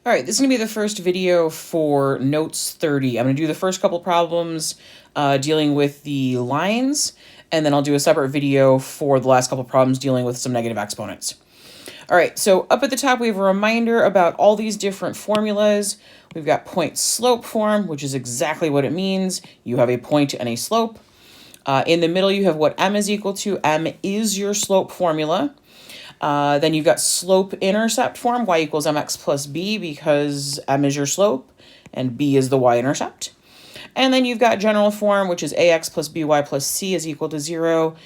All right, this is going to be the first video for Notes 30. I'm going to do the first couple problems dealing with the lines, and then I'll do a separate video for the last couple problems dealing with some negative exponents. All right, so up at the top, we have a reminder about all these different formulas. We've got point slope form, which is exactly what it means. You have a point and a slope. In the middle, you have what m is equal to. M is your slope formula. Then you've got slope intercept form, y equals mx plus b, because m is your slope and b is the y-intercept. And then you've got general form, which is ax plus by plus c is equal to 0.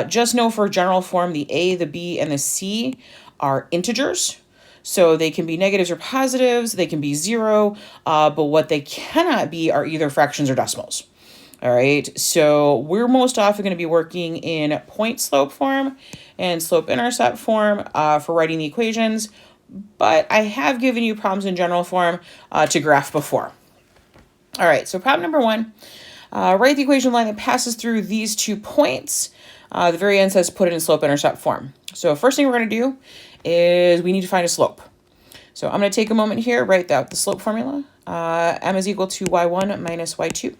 Just know for general form, the a, the b, and the c are integers. So they can be negatives or positives, they can be 0, but what they cannot be are either fractions or decimals. All right, so we're most often going to be working in point slope form and slope intercept form for writing the equations, but I have given you problems in general form to graph before. All right, so problem number 1, write the equation line that passes through these 2 points. The very end says put it in slope intercept form. So first thing we're going to do is we need to find a slope. So I'm going to take a moment here, write out the slope formula. M is equal to y1 minus y2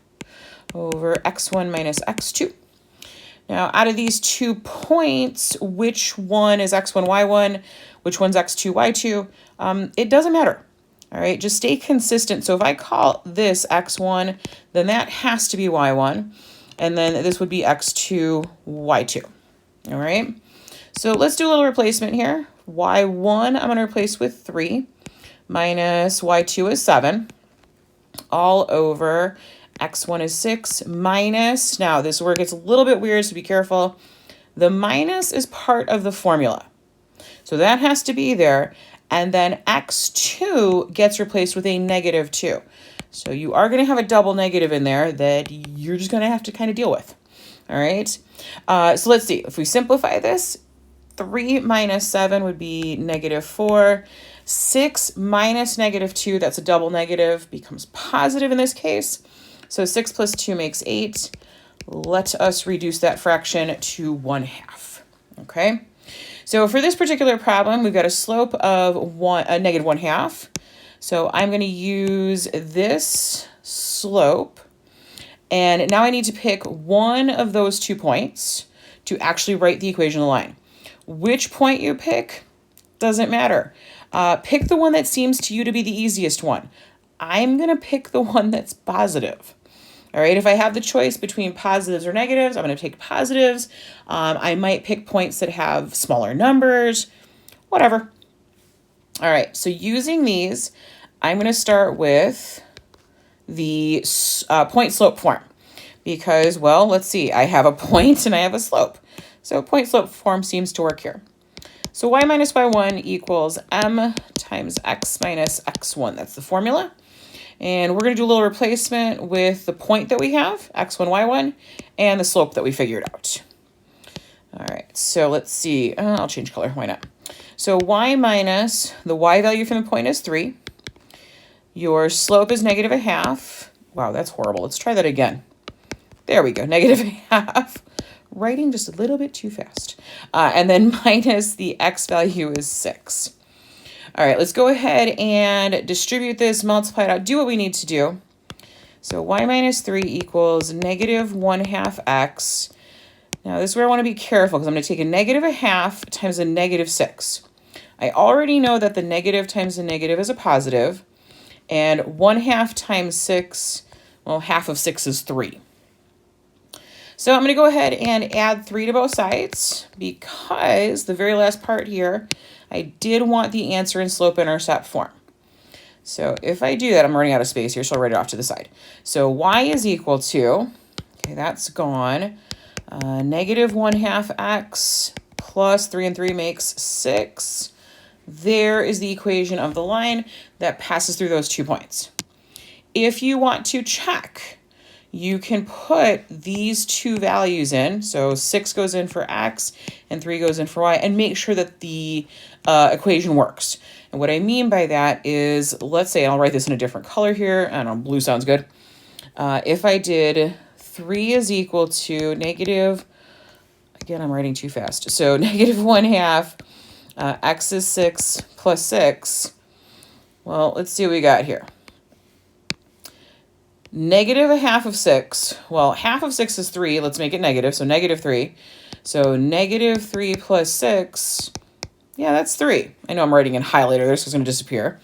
over x1 minus x2. Now, out of these 2 points, which one is x1, y1, which one's x2, y2? It doesn't matter. All right, just stay consistent. So if I call this x1, then that has to be y1, and then this would be x2, y2. All right, so let's do a little replacement here. Y1, I'm going to replace with 3, minus y2 is 7, all over x1 is 6 minus, now this is where it gets a little bit weird, so be careful. The minus is part of the formula. So that has to be there. And then x2 gets replaced with a negative 2. So you are going to have a double negative in there that you're just going to have to kind of deal with. All right. So let's see. If we simplify this, 3 minus 7 would be negative 4. 6 minus negative 2, that's a double negative, becomes positive in this case. So 6 plus 2 makes 8. Let us reduce that fraction to 1/2. Okay. So for this particular problem, we've got a slope of negative 1/2. So I'm going to use this slope. And now I need to pick one of those 2 points to actually write the equation of the line. Which point you pick doesn't matter. Pick the one that seems to you to be the easiest one. I'm going to pick the one that's positive. All right, if I have the choice between positives or negatives, I'm going to take positives. I might pick points that have smaller numbers, whatever. All right, so using these, I'm going to start with the point slope form because, well, let's see, I have a point and I have a slope. So point slope form seems to work here. So y minus y1 equals m times x minus x1. That's the formula. And we're going to do a little replacement with the point that we have, x1, y1, and the slope that we figured out. All right, so let's see. I'll change color. Why not? So y minus, the y value from the point is 3. Your slope is negative 1/2. Wow, that's horrible. Let's try that again. There we go, negative 1/2. Writing just a little bit too fast. And then minus the x value is 6. All right, let's go ahead and distribute this, multiply it out, do what we need to do. So y minus 3 equals negative 1/2 x. Now this is where I want to be careful because I'm going to take a negative 1/2 times a negative 6. I already know that the negative times the negative is a positive, and 1/2 times 6, well, half of 6 is 3. So I'm going to go ahead and add 3 to both sides because the very last part here, I did want the answer in slope intercept form. So if I do that, I'm running out of space here, so I'll write it off to the side. So y is equal to, okay, that's gone, negative 1/2 x plus 3 and 3 makes 6. There is the equation of the line that passes through those 2 points. If you want to check, you can put these 2 values in. So 6 goes in for x and 3 goes in for y, and make sure that the equation works. And what I mean by that is, let's say, I'll write this in a different color here. I don't know, blue sounds good. If I did 3 is equal to negative, again, I'm writing too fast. So negative 1/2, x is 6 plus 6. Well, let's see what we got here. Negative a half of 6. Well, half of 6 is 3. Let's make it negative, so negative 3. So negative 3 plus 6, yeah, that's 3. I know I'm writing in highlighter there, so it's going to disappear.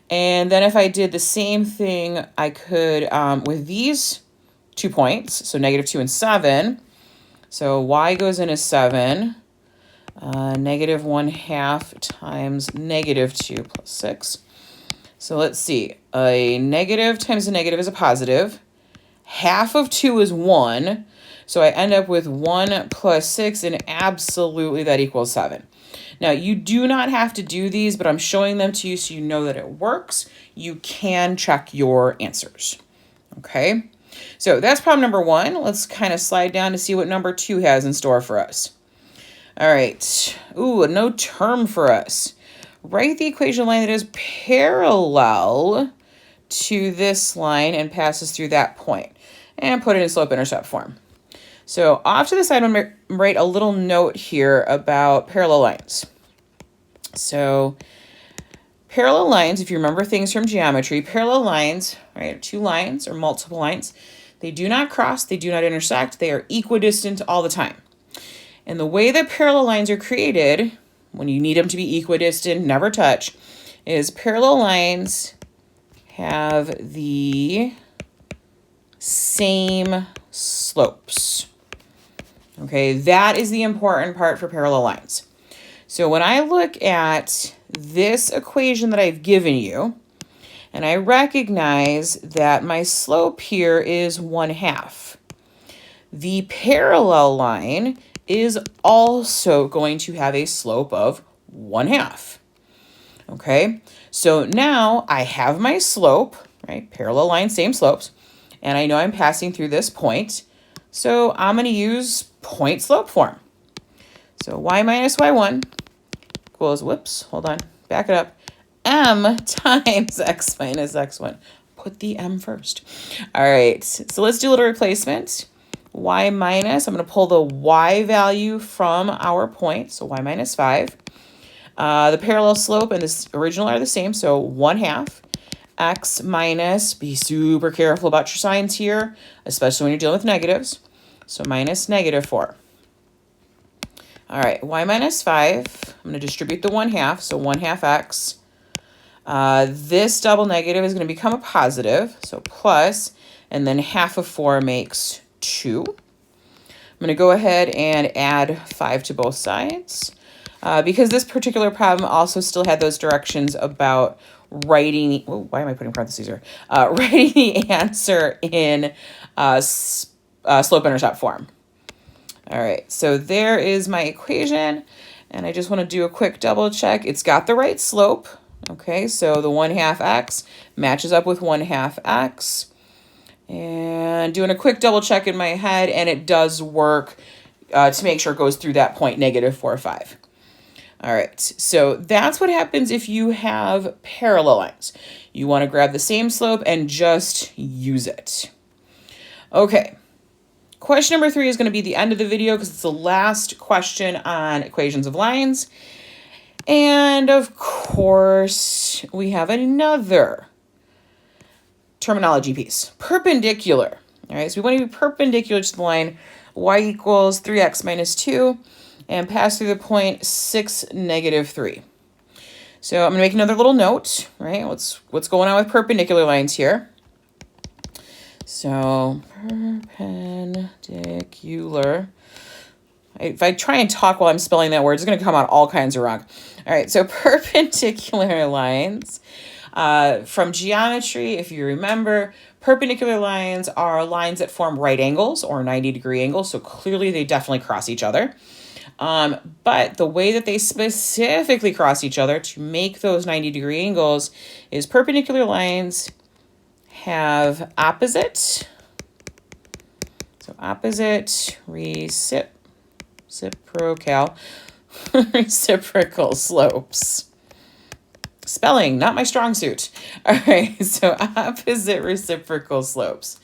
And then if I did the same thing, I could, with these 2 points, so negative 2 and 7. So y goes in as 7. Negative 1/2 times negative 2 plus 6. So let's see. A negative times a negative is a positive. Half of 2 is 1. So I end up with 1 plus 6, and absolutely that equals 7. Now, you do not have to do these, but I'm showing them to you so you know that it works. You can check your answers. Okay? So that's problem number 1. Let's kind of slide down to see what number 2 has in store for us. All right. Ooh, no term for us. Write the equation line that is parallel to this line and passes through that point. And put it in slope-intercept form. So off to the side, I'm going to write a little note here about parallel lines. So parallel lines, if you remember things from geometry, parallel lines, right, 2 lines or multiple lines, they do not cross, they do not intersect, they are equidistant all the time. And the way that parallel lines are created, when you need them to be equidistant, never touch, is parallel lines have the same slopes. Okay, that is the important part for parallel lines. So when I look at this equation that I've given you, and I recognize that my slope here is 1/2, the parallel line is also going to have a slope of 1/2. Okay, so now I have my slope, right? Parallel line, same slopes, and I know I'm passing through this point. So I'm going to use point slope form. So y minus y1 equals, whoops, hold on, back it up, m times x minus x1. Put the m first. All right, so let's do a little replacement. Y minus, I'm going to pull the y value from our point, so y minus 5. The parallel slope and this original are the same, so 1/2. X minus, be super careful about your signs here, especially when you're dealing with negatives. So minus negative 4. All right, y minus 5. I'm going to distribute the 1/2, so 1/2 x. This double negative is going to become a positive, so plus, and then half of 4 makes 2. I'm going to go ahead and add 5 to both sides. Because this particular problem also still had those directions about writing, why am I putting parentheses here? Writing the answer in slope-intercept form. All right, so there is my equation, and I just want to do a quick double check. It's got the right slope. Okay, so the 1/2 x matches up with 1/2 x. And doing a quick double check in my head, and it does work to make sure it goes through that point, negative 4, 5. All right, so that's what happens if you have parallel lines. You want to grab the same slope and just use it. Okay, question number 3 is going to be the end of the video because it's the last question on equations of lines. And of course, we have another terminology piece, perpendicular. All right, so we want to be perpendicular to the line y equals 3x minus 2 and pass through the point 6, negative 3. So I'm going to make another little note, right? What's going on with perpendicular lines here? So perpendicular. If I try and talk while I'm spelling that word, it's going to come out all kinds of wrong. All right, so perpendicular lines. From geometry, if you remember, perpendicular lines are lines that form right angles or 90-degree angles, so clearly they definitely cross each other. But the way that they specifically cross each other to make those 90-degree angles is perpendicular lines have opposite, so opposite reciprocal slopes. Spelling, not my strong suit. All right, so opposite reciprocal slopes.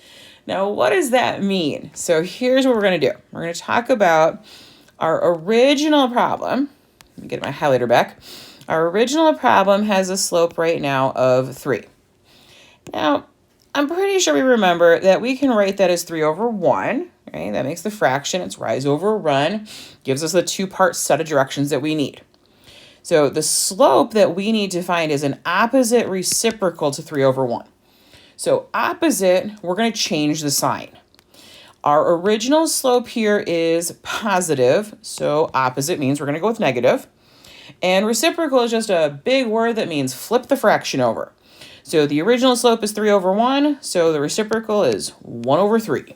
Now, what does that mean? So here's what we're going to do. We're going to talk about our original problem. Let me get my highlighter back. Our original problem has a slope right now of 3. Now, I'm pretty sure we remember that we can write that as 3 over 1, right? That makes the fraction. It's rise over run. Gives us the two-part set of directions that we need. So the slope that we need to find is an opposite reciprocal to 3 over 1. So opposite, we're going to change the sign. Our original slope here is positive, so opposite means we're going to go with negative. And reciprocal is just a big word that means flip the fraction over. So the original slope is 3 over 1, so the reciprocal is 1 over 3.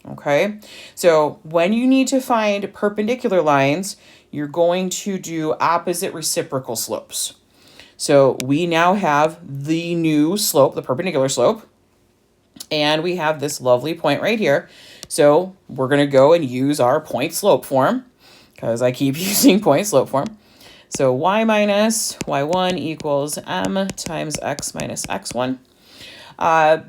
Okay, so when you need to find perpendicular lines, you're going to do opposite reciprocal slopes. So we now have the new slope, the perpendicular slope, and we have this lovely point right here. So we're going to go and use our point slope form, because I keep using point slope form. So y minus y1 equals m times x minus x1.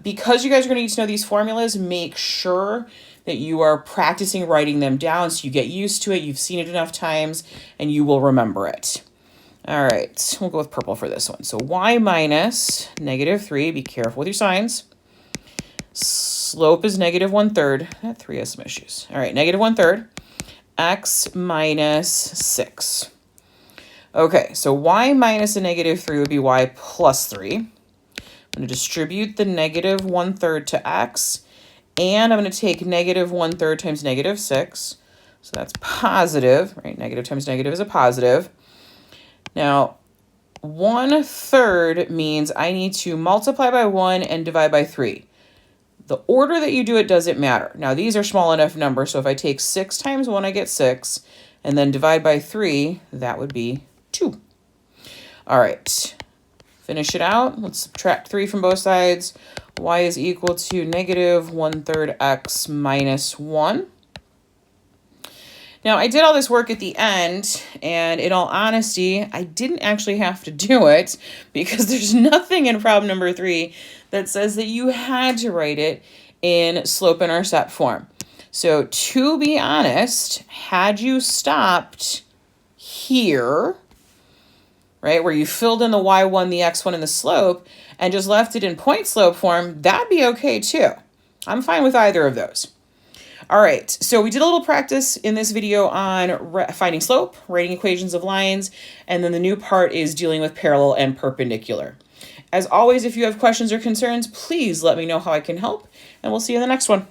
Because you guys are going to need to know these formulas, make sure that you are practicing writing them down so you get used to it, you've seen it enough times, and you will remember it. All right, we'll go with purple for this one. So y minus negative 3, be careful with your signs. Slope is negative 1/3. That 3 has some issues. All right, negative 1/3, x minus 6. Okay, so y minus a negative 3 would be y plus 3. I'm going to distribute the negative 1/3 to x, and I'm going to take negative 1/3 times negative 6. So that's positive, right? Negative times negative is a positive. Now, 1/3 means I need to multiply by 1 and divide by 3. The order that you do it doesn't matter. Now, these are small enough numbers, so if I take 6 times 1, I get 6, and then divide by 3, that would be 2. All right, finish it out. Let's subtract 3 from both sides. Y is equal to negative 1/3 x minus 1. Now, I did all this work at the end, and in all honesty, I didn't actually have to do it because there's nothing in problem number 3 that says that you had to write it in slope-intercept form. So to be honest, had you stopped here, right, where you filled in the y1, the x1, and the slope, and just left it in point slope form, that'd be okay too. I'm fine with either of those. All right, so we did a little practice in this video on finding slope, writing equations of lines, and then the new part is dealing with parallel and perpendicular. As always, if you have questions or concerns, please let me know how I can help, and we'll see you in the next one.